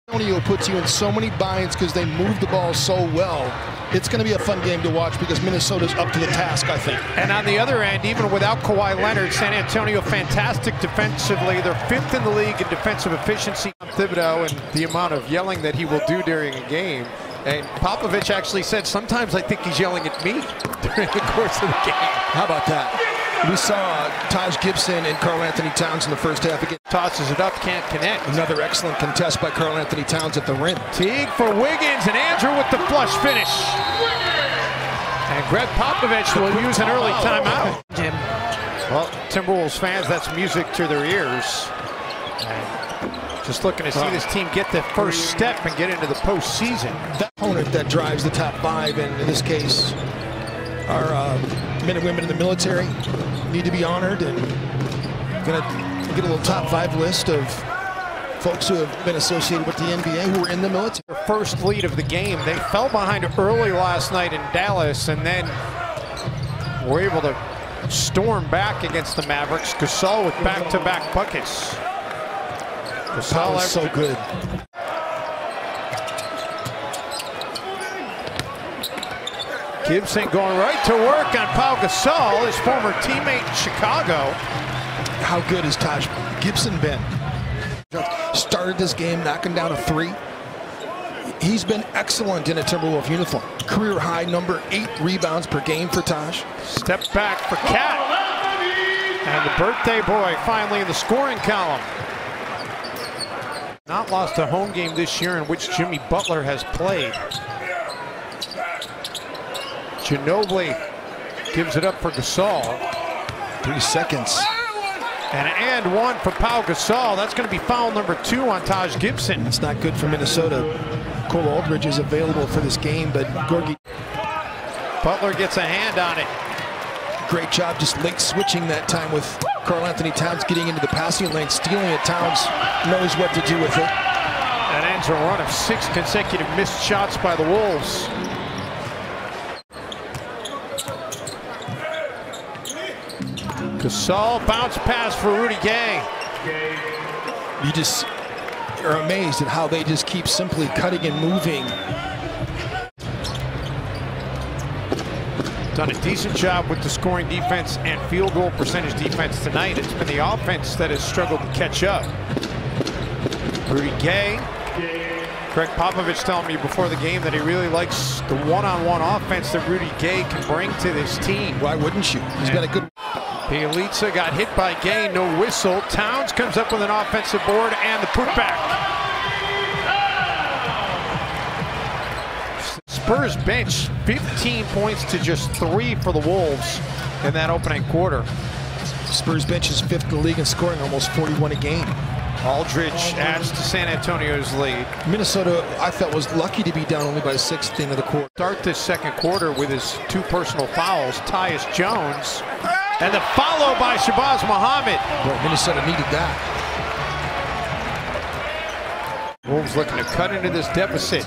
Antonio puts you in so many binds because they move the ball so well. It's going to be a fun game to watch because Minnesota's up to the task, I think. And on the other end, even without Kawhi Leonard, San Antonio fantastic defensively. They're 5th in the league in defensive efficiency. Thibodeau and the amount of yelling that he will do during a game. And Popovich actually said, sometimes I think he's yelling at me during the course of the game. How about that? We saw Taj Gibson and Karl Anthony Towns in the first half again. Tosses it up, can't connect. Another excellent contest by Karl Anthony Towns at the rim. Teague for Wiggins, and Andrew with the flush finish. And Greg Popovich will use an early timeout. Well, Timberwolves fans, that's music to their ears. And just looking to see this team get the first step and get into the postseason. That opponent that drives the top 5, and in this case, our men and women in the military need to be honored, and gonna get a little top 5 list of folks who have been associated with the NBA who were in the military. Their first lead of the game. They fell behind early last night in Dallas, and then were able to storm back against the Mavericks. Gasol with back-to-back buckets. Gasol is so good. Gibson going right to work on Pau Gasol, his former teammate in Chicago. How good has Taj Gibson been? Started this game knocking down a 3. He's been excellent in a Timberwolf uniform. Career high number 8 rebounds per game for Taj. Step back for Cat. And the birthday boy finally in the scoring column. Not lost a home game this year in which Jimmy Butler has played. Ginobili gives it up for Gasol. 3 seconds. And one for Pau Gasol. That's going to be foul number 2 on Taj Gibson. It's not good for Minnesota. Cole Aldridge is available for this game, but Gorgie. Butler gets a hand on it. Great job just late switching that time with Karl Anthony Towns getting into the passing lane, stealing it. Towns knows what to do with it. That ends a run of 6 consecutive missed shots by the Wolves. Gasol bounce pass for Rudy Gay. You just are amazed at how they just keep simply cutting and moving. Done a decent job with the scoring defense and field goal percentage defense tonight. It's been the offense that has struggled to catch up. Rudy Gay. Greg Popovich telling me before the game that he really likes the one-on-one offense that Rudy Gay can bring to this team. Why wouldn't you? He's got a good... Bielitsa got hit by Gay, no whistle. Towns comes up with an offensive board and the putback. Spurs bench 15 points to just 3 for the Wolves in that opening quarter. Spurs bench is 5th in the league in scoring, almost 41 a game. Aldridge adds to San Antonio's lead. Minnesota, I felt, was lucky to be down only by 6 at the end of the quarter. Start this second quarter with his 2 personal fouls. Tyus Jones. And the follow by Shabazz Muhammad. Well, Minnesota needed that. Wolves looking to cut into this deficit.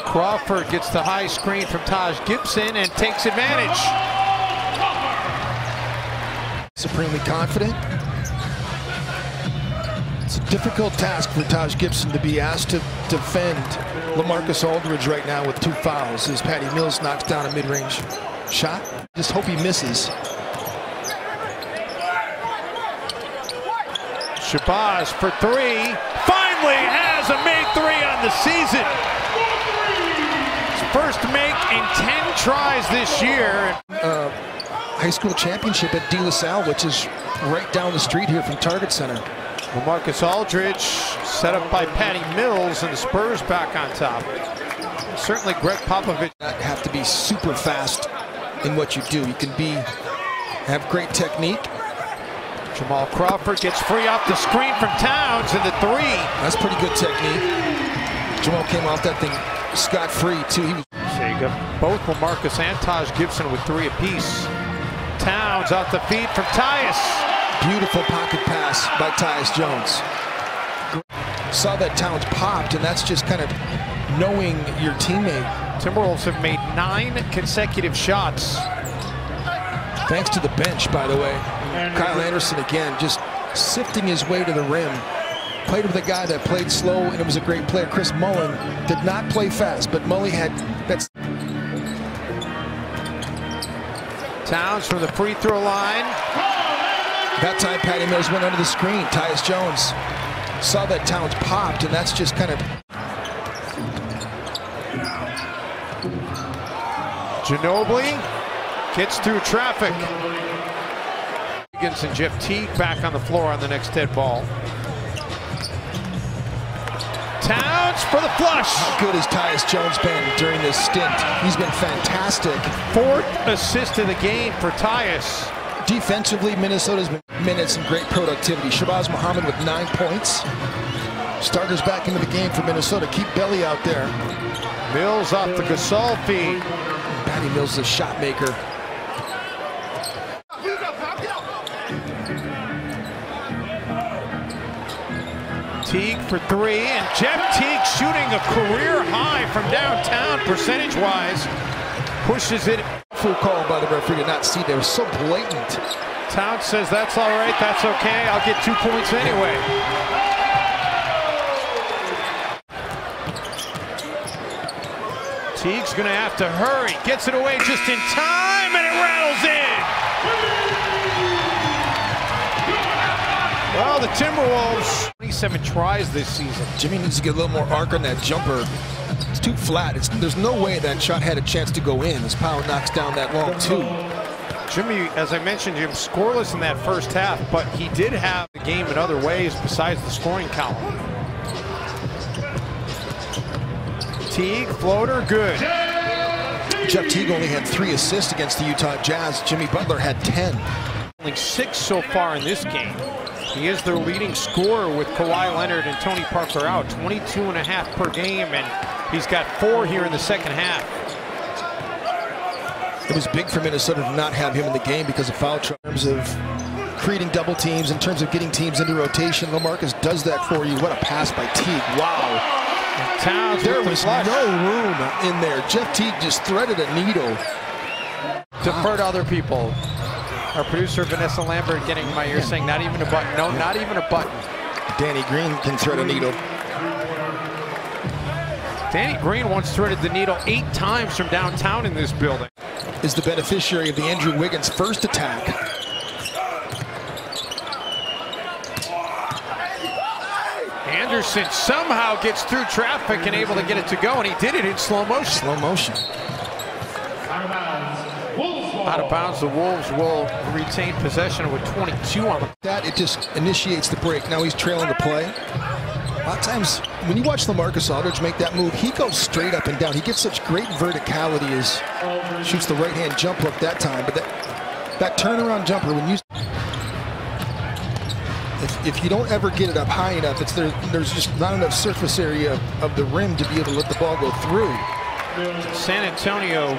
Crawford gets the high screen from Taj Gibson and takes advantage. Supremely confident. It's a difficult task for Taj Gibson to be asked to defend LaMarcus Aldridge right now with 2 fouls as Patty Mills knocks down a mid-range shot. Just hope he misses. Shabazz for 3. Finally has a made 3 on the season. His first make in 10 tries this year. High school championship at De La Salle, which is right down the street here from Target Center. LaMarcus Aldridge set up by Patty Mills, and the Spurs back on top. Certainly Greg Popovich. Have to be super fast in what you do. You can have great technique. Jamal Crawford gets free off the screen from Towns, and the 3. That's pretty good technique. Jamal came off that thing scot-free too. So you got both LaMarcus and Taj Gibson with 3 apiece. Towns off the feed from Tyus. Beautiful pocket pass by Tyus Jones. Saw that Towns popped, and that's just kind of knowing your teammate. Timberwolves have made 9 consecutive shots. Thanks to the bench, by the way. Kyle Anderson again, just sifting his way to the rim. played with a guy that played slow, and it was a great player. Chris Mullen did not play fast, but Mully had that's. Towns from the free throw line. That time Patty Mills went under the screen. Tyus Jones saw that Towns popped, and that's just kind of. Ginobili gets through traffic. Wiggins and Jeff Teague back on the floor on the next dead ball. Towns for the flush. How good has Tyus Jones been during this stint? He's been fantastic. 4th assist of the game for Tyus. Defensively, Minnesota's been minutes and great productivity. Shabazz Muhammad with 9 points. Starters back into the game for Minnesota. Keep Belly out there. Mills off the Gasol feed. Patty Mills is a shot maker. Teague for 3, and Jeff Teague shooting a career high from downtown percentage-wise. Pushes it. Full call by the referee to not see. They were so blatant. Towns says that's all right, that's okay. I'll get 2 points anyway. Teague's gonna have to hurry. Gets it away just in time, and it rattles in. Well, the Timberwolves, 27 tries this season. Jimmy needs to get a little more arc on that jumper. It's too flat. There's no way that shot had a chance to go in. His power knocks down that long too. Jimmy, as I mentioned, Jim, scoreless in that first half, but he did have the game in other ways besides the scoring column. Teague, floater, good. Jeff Teague only had 3 assists against the Utah Jazz. Jimmy Butler had 10. Only 6 so far in this game. He is their leading scorer with Kawhi Leonard and Tony Parker out. 22.5 per game, and he's got 4 here in the second half. It was big for Minnesota to not have him in the game because of foul trouble. In terms of creating double teams, in terms of getting teams into rotation, LaMarcus does that for you. What a pass by Teague. Wow. Towns there was no room in there. Jeff Teague just threaded a needle. Defer to other people. Our producer, Vanessa Lambert, getting in my ear saying, not even a button. No, not even a button. Danny Green can thread a needle. Danny Green once threaded the needle 8 times from downtown in this building. Is the beneficiary of the Andrew Wiggins first attack. Anderson somehow gets through traffic and able to get it to go, and he did it in slow motion. Slow motion. Out of bounds, the Wolves will retain possession with 22 on them. That it just initiates the break. Now he's trailing the play. A lot of times when you watch LaMarcus Aldridge make that move, he goes straight up and down. He gets such great verticality as shoots the right-hand jump hook that time. But that turnaround jumper, when you if you don't ever get it up high enough, there's just not enough surface area of the rim to be able to let the ball go through. San Antonio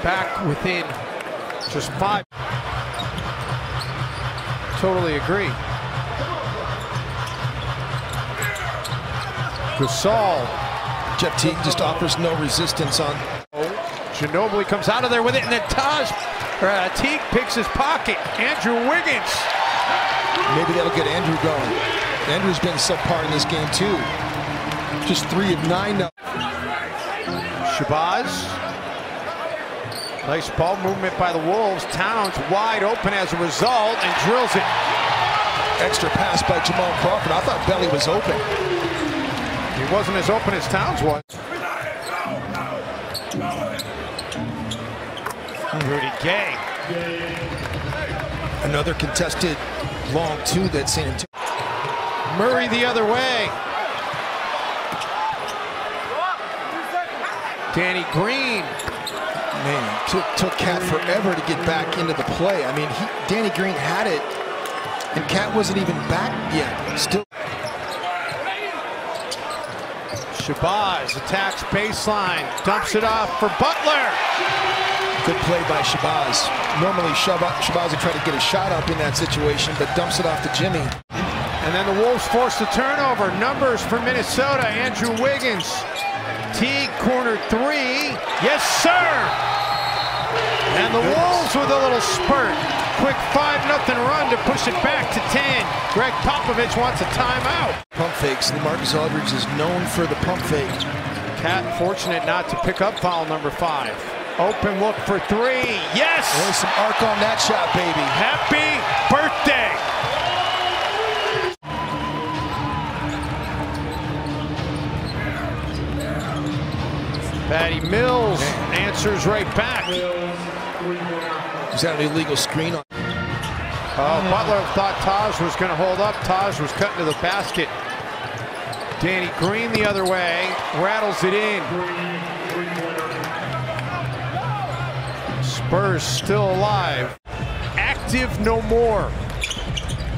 back within just 5. Totally agree. Gasol. Jeff Teague just offers no resistance on. Ginobili comes out of there with it, and then Teague picks his pocket. Andrew Wiggins. Maybe that'll get Andrew going. Andrew's been subpar in this game too. Just 3 of 9 now. Shabazz. Nice ball movement by the Wolves. Towns wide open as a result and drills it. Extra pass by Jamal Crawford. I thought Belly was open. He wasn't as open as Towns was. Rudy Gay. Another contested long 2 that San Antonio. Murray the other way. Danny Green. Man, took Cat forever to get back into the play. I mean, Danny Green had it, and Cat wasn't even back yet. Still. Shabazz attacks baseline, dumps it off for Butler. Good play by Shabazz. Normally, Shabazz would try to get a shot up in that situation, but dumps it off to Jimmy. And then the Wolves force the turnover. Numbers for Minnesota. Andrew Wiggins. Teague corner 3. Yes, sir. And the Wolves with a little spurt. Quick 5-0 run to push it back to 10. Greg Popovich wants a timeout. Pump fakes. LaMarcus Aldridge is known for the pump fake. Cat fortunate not to pick up foul number 5. Open look for 3. Yes! There's some arc on that shot, baby. Happy birthday! Patty Mills answers right back. He's got an illegal screen on. Butler thought Taj was going to hold up. Taj was cutting to the basket. Danny Green the other way, rattles it in. Spurs still alive. Active no more.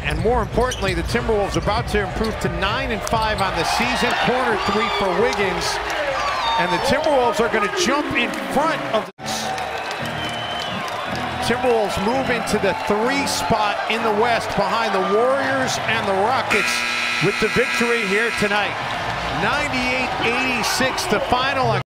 And more importantly, the Timberwolves about to improve to 9-5 on the season. Corner 3 for Wiggins. And the Timberwolves are going to jump in front of the Timberwolves move into the 3 spot in the West behind the Warriors and the Rockets with the victory here tonight. 98-86 the final.